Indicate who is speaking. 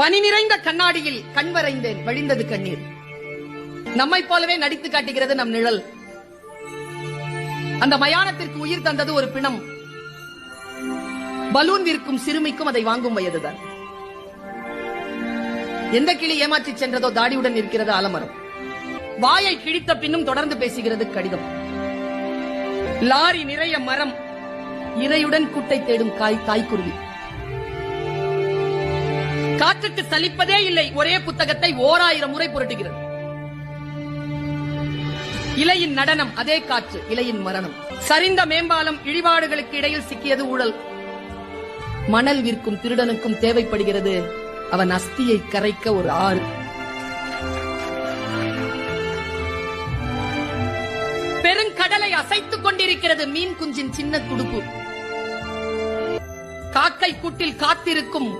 Speaker 1: பனி நிறைந்த கண்ணாடியில் கண் வரைந்தேன், வழிந்தது கண்ணீர். நம்மை போலவே நடித்து காட்டுகிறது நம் நிழல். அந்த மயானத்திற்கு உயிர் தந்தது ஒரு பிணம். பலூன் விற்கும் சிறுமிக்கும் அதை வாங்கும் வயதுதான். எந்த கிளி ஏமாற்றி சென்றதோ தாடியுடன் இருக்கிறது ஆலமரம். வாயை கிழித்த பின்னும் தொடர்ந்து பேசுகிறது கடிதம். லாரி நிறைய மரம், இரையுடன் கூட்டை தேடும் தாய்க்குருவி. காற்றுக்கு சலிப்பதே இல்லை, ஒரே புத்தகத்தை 1000 முறை புரட்டுகிறது. இலையின் நடனம், அதே காற்று, இலையின் மரணம். சரிந்த மேம்பாலம், இழிபாடுகளுக்கு இடையில் சிக்கியது ஊழல். மணல் விற்கும் திருடனுக்கும் தேவைப்படுகிறது அவன் அஸ்தியை கரைக்க ஒரு ஆறு. பெருங்கடலை அசைத்துக் கொண்டிருக்கிறது மீன் குஞ்சின் சின்ன துடுப்பு. காக்கை கூட்டில் காத்திருக்கும்